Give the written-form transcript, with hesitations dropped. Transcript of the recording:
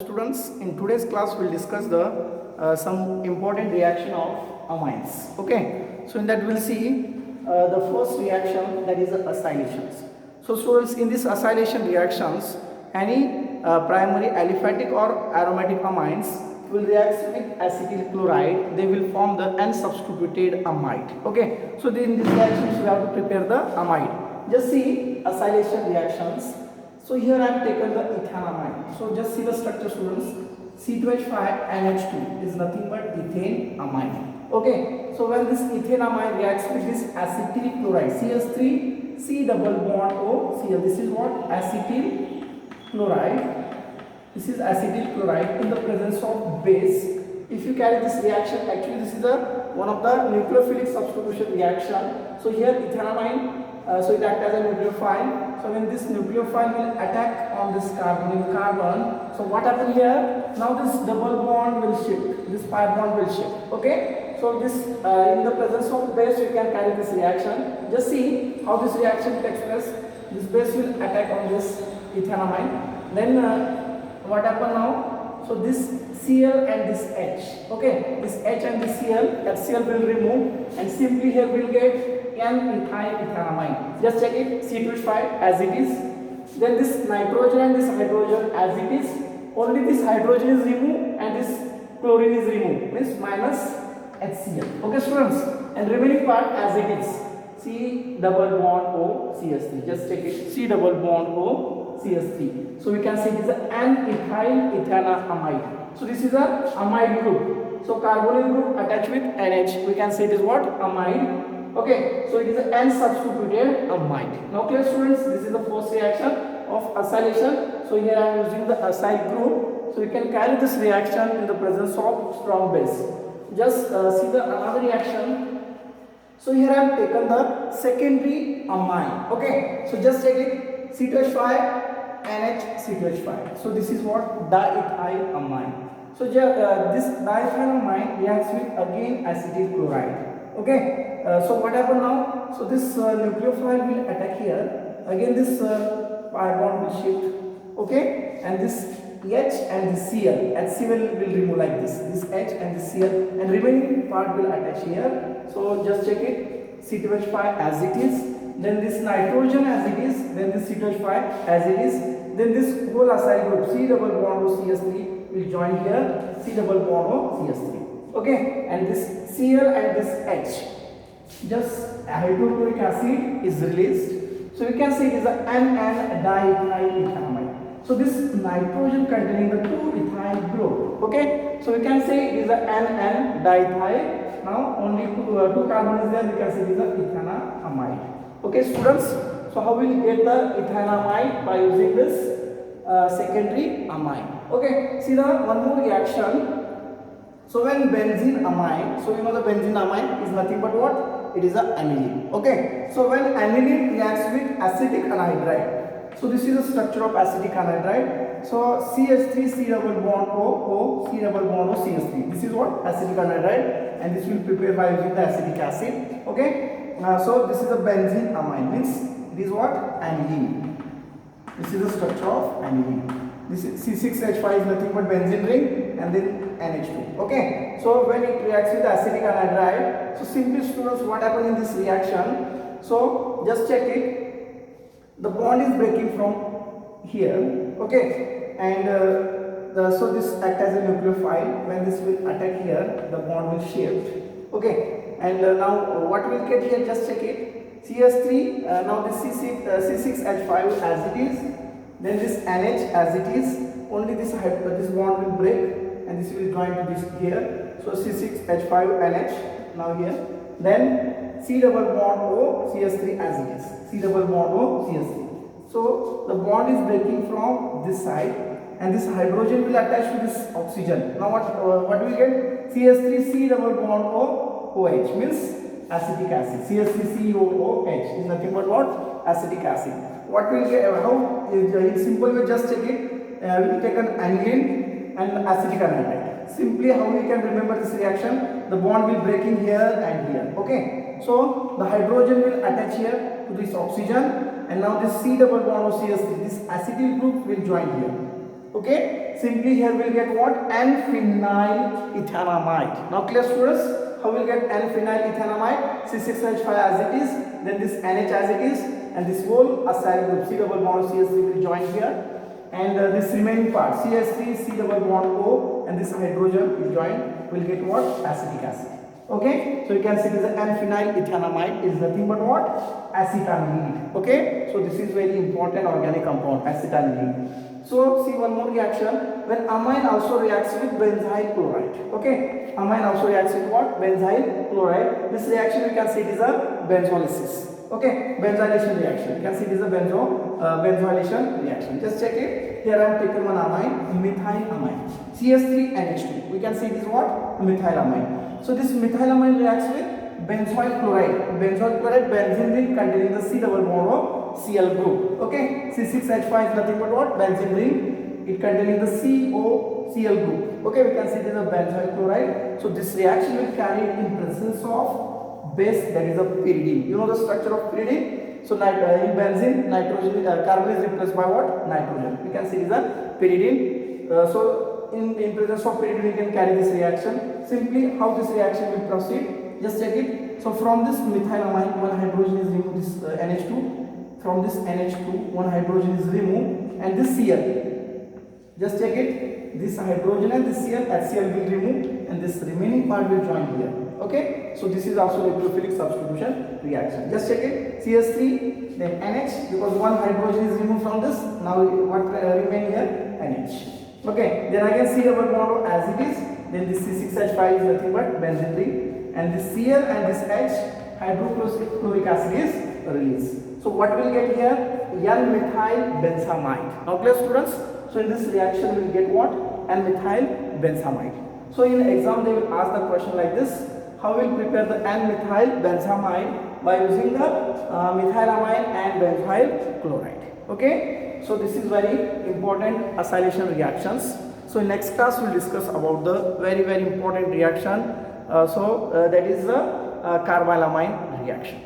Students, in today's class we'll discuss the some important reaction of amines. Okay, so in that we'll see the first reaction, that is the acylations. So students, in this acylation reactions, any primary aliphatic or aromatic amines will react with acetyl chloride. They will form the unsubstituted amide. Okay, so in these reactions we have to prepare the amide. Just see acylation reactions. So here I have taken the ethanamide. So just see the structure, students. C2H5 NH2 is nothing but ethane amide. Okay. So when this ethane amide reacts with this acetyl chloride, CH3 C double bond O Cl. This is what? Acetyl chloride. This is acetyl chloride in the presence of base. If you carry this reaction, actually this is one of the nucleophilic substitution reaction. So here ethanamide. So it acts as a nucleophile. So when this nucleophile will attack on this carbonyl carbon, so what happens here? Now this double bond will shift. This pi bond will shift. Okay. So this in the presence of base you can carry this reaction. Just see how this reaction takes place. This base will attack on this ethanamide. Then what happen now? So this Cl and this H. Okay. This H and this Cl, HCl will remove, and simply here we'll get N-ethyl ethanamide. Just check it, C2H5 as it is. Then this nitrogen and this hydrogen as it is. Only this hydrogen is removed and this chlorine is removed. Means minus HCl. Okay students. And remaining part as it is. C double bond O CH3. Just check it. C double bond O CH3. So we can say it is an ethyl ethanamide. So this is a amide group. So carbonyl group attached with NH. We can say it is what? Amide. Okay, so it is an unsubstituted amide. Now clear students, this is the first reaction of acylation. So here I am using the acyl group. So you can carry this reaction in the presence of strong base. Just see the another reaction. So here I have taken the secondary amine. Okay, so just take it, C2H5 NH C2H5. So this is what? Diethyl amine. So this diethyl amine reacts with again acetyl chloride. Okay. So what happened now? So this nucleophile will attack here. Again this pi bond will shift. Okay. And this H and this Cl. HCl will remove like this. This H and this Cl, and remaining part will attach here. So just check it. C2H5 as it is. Then this nitrogen as it is. Then this C2H5 as it is. Then this whole acyl group C double bond O CH3 will join here. C double bond O CH3. Okay, and this Cl and this H, just hydrochloric acid is released. So you can say it is an N diethyl ethanamide. So this nitrogen containing the 2-ethyl group. Okay, so we can say it is an N diethyl. Now only two carbon is there. We can say it is an ethanamide. Okay, students. So how will we get the ethanamide? By using this secondary amine. Okay, see the one more reaction. So when benzene amine, so you know the benzene amine is nothing but what? It is a aniline. Okay. So when aniline reacts with acetic anhydride, so this is the structure of acetic anhydride. So CH3 C double bond O C double bond O CH3. This is what? Acetic anhydride, and this will prepare by using the acetic acid. Okay. So this is a benzene amine, means it is what? Aniline. This is the structure of aniline. This is C6H5 is nothing but benzene ring, and then NH2. Okay. So when it reacts with the acetic anhydride, so simply students, what happens in this reaction? So just check it. The bond is breaking from here. Okay. And so this acts as a nucleophile. When this will attack here, the bond will shift. Okay. And now what we'll get here? Just check it. CH3. Now this C6H5 as it is. Then this NH as it is. Only this bond will break, and this will join to this here. So C6H5NH now here. Then C double bond O CH3 as it is. C double bond O CH3. So the bond is breaking from this side, and this hydrogen will attach to this oxygen. Now what we get? CH3 C double bond O OH means acetic acid. CH3 COOH is nothing but what? Acetic acid. What will get? How? In simple way, just check it. We will take an aniline and acetic anhydride. Simply how we can remember this reaction? The bond will breaking here and here. Okay. So the hydrogen will attach here to this oxygen, and now this C double bond O CH3, this acetyl group will join here. Okay. simply here we'll get what? N-phenyl ethanamide. Now clear students, how we'll get N-phenyl ethanamide? C6H5 as it is, then this NH as it is, and this whole acyl group C double bond CH3 will join here, and this remaining part CH3 C double bond O and this hydrogen will join, will get what? Acetic acid. Okay, so you can see this N-phenyl ethanamide is nothing but what? Acetaldehyde. Okay, so this is very important organic compound, acetaldehyde. So see one more reaction, when amine also reacts with benzyl chloride. Okay, amine also reacts with what? Benzyl chloride. This reaction you can see it is a benzolysis. Okay, benzylation reaction. You can see it is a benzylation reaction. Just check it. Here I am taken one amine, methylamine, CH3NH2. We can see it is what? Methylamine. So this methylamine reacts with benzoyl chloride. Benzoyl chloride, benzene ring containing the C double bond of Cl group. Okay, C6H5 is nothing but what? Benzene ring. It containing the COCl group. Okay, we can see this is a benzoyl chloride. So this reaction will carry in presence of base, that is a pyridine. You know the structure of pyridine. So in benzene, nitrogen, carbon is replaced by what? Nitrogen. We can see this is a pyridine. So in presence of pyridine, we can carry this reaction. Simply, how this reaction will proceed? Just check it. So from this methylamine, one hydrogen is removed. This NH2. From this NH2, one hydrogen is removed, and this Cl. Just check it. This hydrogen and this Cl, HCl will remove, and this remaining part will join here. Okay, so this is also nucleophilic substitution reaction. Just check it. CH3, then NH, because one hydrogen is removed from this. Now what remain here? NH. Okay, then again C double bond as it is. Then this C6H5 is nothing but benzene ring, and this Cl and this H, hydrochloric acid is released. So what will get here? N-methyl benzamide. Now clear students? So in this reaction we will get what? N-methyl benzamide. So in the exam they will ask the question like this. How will prepare the N-methyl benzamide? By using the methylamine and benzyl chloride. Okay? So this is very important acylation reactions. So in next class we will discuss about the very important reaction. That is the carbylamine reaction.